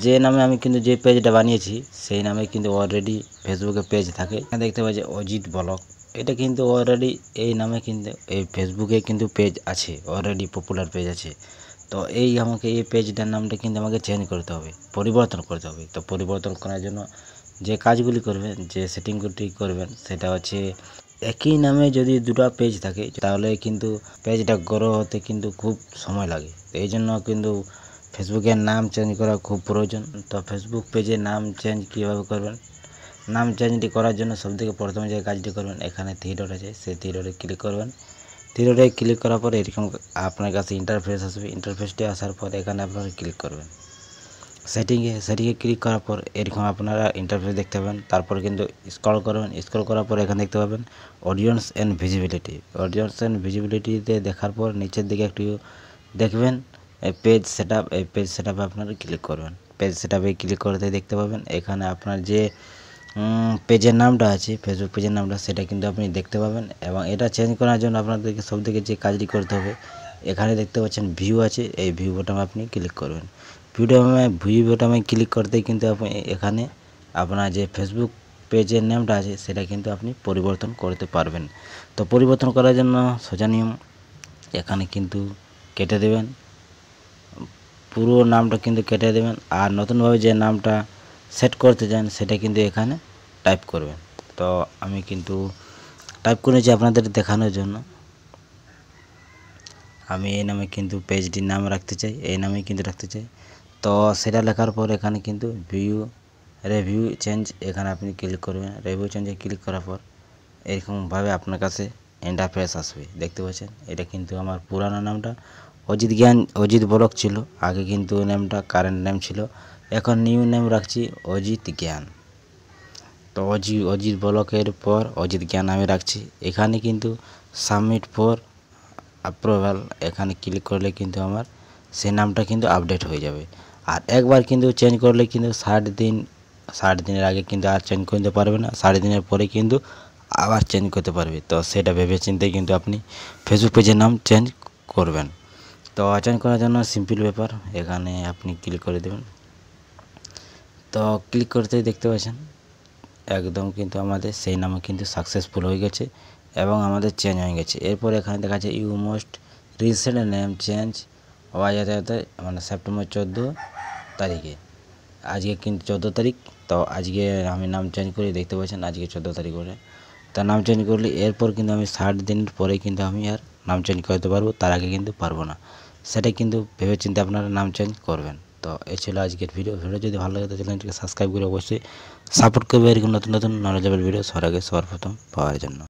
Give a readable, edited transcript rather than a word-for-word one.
যে নামে আমি কিন্তু যে পেজটা বানিয়েছি সেই নামে কিন্তু অলরেডি ফেসবুকে পেজ থাকে। এখানে দেখতে পাচ্ছি অজিত ব্লগ, এটা কিন্তু অলরেডি এই নামে কিন্তু এই ফেসবুকে কিন্তু পেজ আছে, অলরেডি পপুলার পেজ আছে। তো আমাকে এই পেজটার নামটা কিন্তু আমাকে চেঞ্জ করতে হবে, পরিবর্তন করতে হবে। তো পরিবর্তন করার জন্য যে কাজগুলি করবেন, যে সেটিংগুলি করবেন, সেটা হচ্ছে একই নামে যদি দুটো পেজ থাকে তাহলে কিন্তু পেজটা গ্রো হতে কিন্তু খুব সময় লাগে। তো এই জন্য কিন্তু ফেসবুকের নাম চেঞ্জ করা খুব প্রয়োজন। তো ফেসবুক পেজের নাম চেঞ্জ কীভাবে করবেন? নাম চেঞ্জটি করার জন্য সবথেকে প্রথমে যে কাজটি করবেন, এখানে থ্রি ডট আছে, সেই থ্রি ডটে ক্লিক করবেন। থ্রি ডটে ক্লিক করার পর এরকম আপনার কাছে ইন্টারফেস আসবে। ইন্টারফেসটি আসার পর এখানে আপনারা ক্লিক করবেন সেটিংয়ে ক্লিক করার পর এরকম আপনারা ইন্টারফেস দেখতে পাবেন। তারপর কিন্তু স্ক্রল করবেন, স্ক্রল করার পর এখানে দেখতে পাবেন audience and visibility. Audience and ভিজিবিলিটিতে দেখার পর নিচের দিকে একটু দেখবেন পেজ সেটআপ। এই পেজ সেটআপে আপনারা ক্লিক করবেন। পেজ সেটআপে ক্লিক করতে দেখতে পাবেন এখানে আপনার যে পেজের নামটা আছে, ফেসবুক পেজের নামটা, সেটা কিন্তু আপনি দেখতে পাবেন। এবং এটা চেঞ্জ করার জন্য আপনাদেরকে সবথেকে যে কাজটি করতে হবে, এখানে দেখতে পাচ্ছেন ভিউ আছে, এই ভিউ বোতামে আপনি ক্লিক করবেন। ভিউ বোতামে ক্লিক করতেই কিন্তু আপনি এখানে আপনার যে ফেসবুক পেজের নামটা আছে সেটা কিন্তু আপনি পরিবর্তন করতে পারবেন। তো পরিবর্তন করার জন্য সোজা নিয়ম, এখানে কিন্তু কেটে দেবেন, পুরো নামটা কিন্তু কেটে দেবেন। আর নতুনভাবে যে নামটা সেট করতে চান সেটা কিন্তু এখানে টাইপ করবেন। তো আমি কিন্তু টাইপ করেছি আপনাদের দেখানোর জন্য। আমি এই নামে কিন্তু পেজটির নাম রাখতে চাই, এই নামেই কিন্তু রাখতে চাই। তো সেটা লেখার পর এখানে কিন্তু রিভিউ চেঞ্জ, এখানে আপনি ক্লিক করবেন। রিভিউ চেঞ্জে ক্লিক করার পর এরকমভাবে আপনার কাছে ইন্টারফেস আসবে, দেখতে পাচ্ছেন। এটা কিন্তু আমার পুরানো নামটা অজিত ব্লগ ছিল আগে, কিন্তু নেমটা কারেন্ট নেম ছিল। এখন নিউ নেম রাখছি অজিত জ্ঞান। তো অজিত ব্লকের পর অজিত জ্ঞান আমি রাখছি। এখানে কিন্তু সাবমিট ফর অ্যাপ্রুভাল, এখানে ক্লিক করলে কিন্তু আমার সেই নামটা কিন্তু আপডেট হয়ে যাবে। আর একবার কিন্তু চেঞ্জ করলে কিন্তু 60 দিনের আগে কিন্তু আর চেঞ্জ করতে পারবে না, 60 দিনের পরে কিন্তু আবার চেঞ্জ করতে পারবে। তো সেটা ভেবে চিন্তে কিন্তু আপনি ফেসবুক পেজের নাম চেঞ্জ করবেন। তো চেঞ্জ করার জন্য সিম্পল ব্যাপার, এখানে আপনি ক্লিক করে দেবেন। তো ক্লিক করতেই দেখতে পাচ্ছেন একদম কিন্তু আমাদের সেই নামে কিন্তু সাকসেসফুল হয়ে গেছে এবং আমাদের চেঞ্জ হয়ে গেছে। এরপর এখানে দেখা যাচ্ছে you most recent name change হওয়া যেতে মানে সেপ্টেম্বর 14 তারিখে, আজকে কিন্তু 14 তারিখ। তো আজকে আমি নাম চেঞ্জ করে দেখতে পাচ্ছেন আজকে 14 তারিখ করে। তো নাম চেঞ্জ করলে এরপর কিন্তু আমি 60 দিনের পরে কিন্তু আমি আর নাম চেঞ্জ করতে পারবো, তার আগে কিন্তু পারবো না। সেটাই কিন্তু ভেবে চিন্তে আপনারা নাম চেঞ্জ করবেন। তো এই ছিল আজকের ভিডিও যদি ভালো লাগে তাহলে চ্যানেলটিকে সাবস্ক্রাইব করে অবশ্যই সাপোর্ট করবে এরকম নতুন নলেজেবল ভিডিও সবার আগে সবার প্রথম পাওয়ার জন্য।